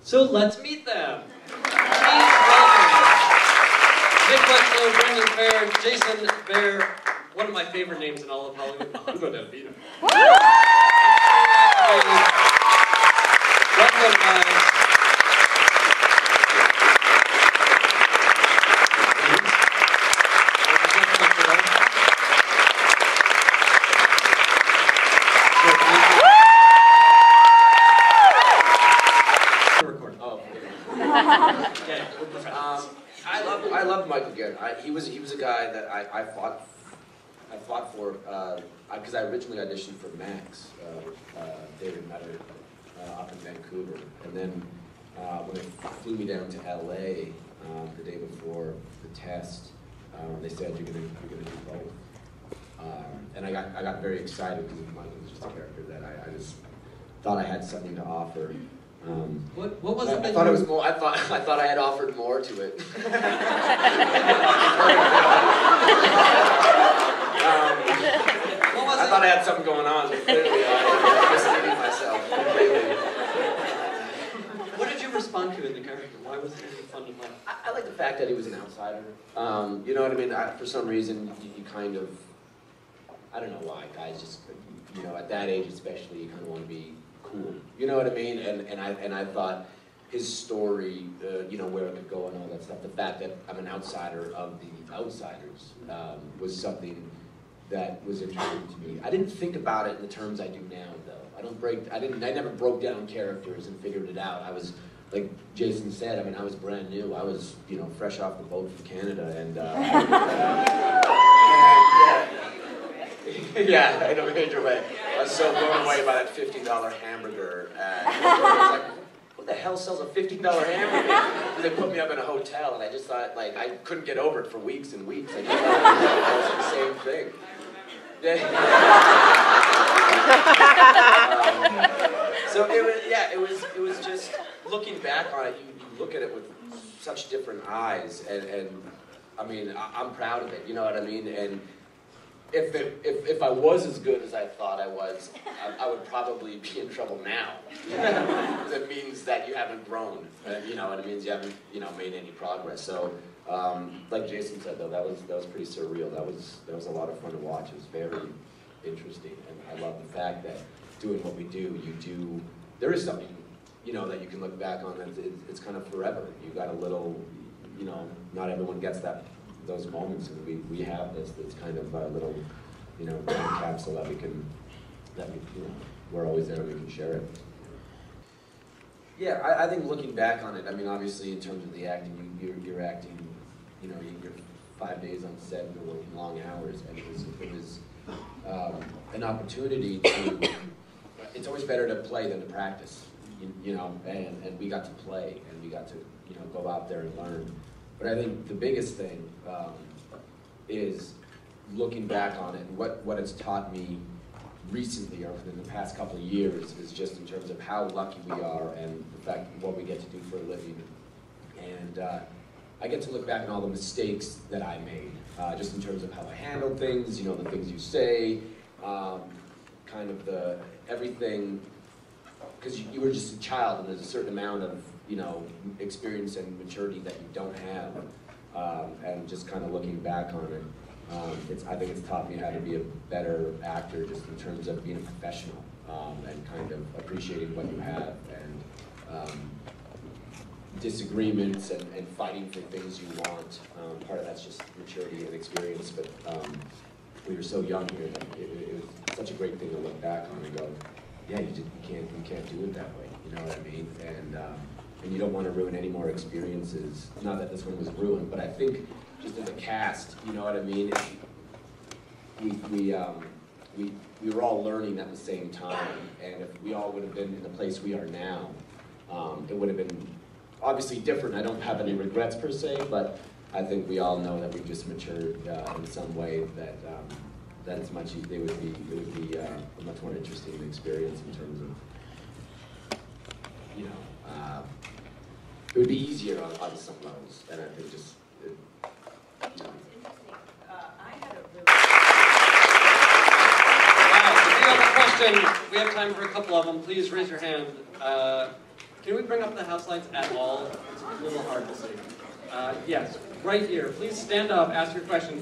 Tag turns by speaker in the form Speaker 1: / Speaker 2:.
Speaker 1: So let's meet them. Fehr, Jason, Fehr, one of my favorite names in all of Hollywood. I'm going to beat him. Welcome, guys.
Speaker 2: I loved Michael Guerin. He was a guy that I fought for because I originally auditioned for Max with David Nutter up in Vancouver, and then when they flew me down to LA the day before the test, they said you're gonna do both, and I got very excited because Michael was just a character that I just thought I had something to offer.
Speaker 1: What was it?
Speaker 2: I thought it was more. I thought I had offered more to it. I thought I had something going on, but clearly I was misleading myself completely.
Speaker 1: What did you respond to in the character? Why was it fun to play?
Speaker 2: I like the fact that he was an outsider. You know what I mean? For some reason, you kind of, I don't know why, guys just, you know, at that age especially, you kind of want to be cool. You know what I mean? And I thought his story, you know, where it could go and all that stuff, the fact that I'm an outsider of the outsiders was something that was interesting to me. I didn't think about it in the terms I do now, though. I never broke down characters and figured it out. I was, like Jason said, I mean, I was brand new. I was, you know, fresh off the boat from Canada, and yeah, in a major way. I was so blown away by that $50 hamburger. I was like, who the hell sells a $50 hamburger? They put me up in a hotel, and I just thought, like, I couldn't get over it for weeks and weeks. I just thought it was the same thing. So it was just looking back on it. You look at it with such different eyes, and I mean, I'm proud of it. You know what I mean? And if I was as good as I thought I was, I would probably be in trouble now. Because it means that you haven't grown. You know, and it means you haven't, you know, made any progress. So, like Jason said, though, that was pretty surreal. That was a lot of fun to watch. It was very interesting, and I love the fact that doing what we do, there is something, you know, that you can look back on. It's kind of forever. You got a little, you know, not everyone gets those moments, and we have this kind of little, you know, time capsule that we, you know, we're always there and we can share it. Yeah, I think looking back on it, I mean, obviously in terms of the acting, you're acting, you know, you're 5 days on set and you're working long hours, and it was an opportunity to, it's always better to play than to practice, you know, and we got to play, and we got to, you know, go out there and learn. But I think the biggest thing is looking back on it, and what it's taught me recently, or in the past couple of years, is just in terms of how lucky we are, and the fact what we get to do for a living. And I get to look back on all the mistakes that I made, just in terms of how I handled things, you know, the things you say, kind of everything, because you were just a child, and there's a certain amount of, you know, experience and maturity that you don't have, and just kind of looking back on it, I think it's taught me how to be a better actor, just in terms of being a professional, and kind of appreciating what you have, and disagreements and fighting for things you want. Part of that's just maturity and experience, but we were so young here that it was such a great thing to look back on and go, yeah, you can't do it that way, you know what I mean? And you don't want to ruin any more experiences. Not that this one was ruined, but I think just as a cast, you know what I mean? We were all learning at the same time, and if we all would have been in the place we are now, it would have been obviously different. I don't have any regrets per se, but I think we all know that we just matured in some way that it's much. It would be a much more interesting experience in terms of, you know, it would be easier on some levels, and I think just. You know.
Speaker 3: I had a really.
Speaker 1: Wow, if you have a question, we have time for a couple of them. Please raise your hand. Can we bring up the house lights at all? It's a little hard to see. Yes, right here. Please stand up, ask your question.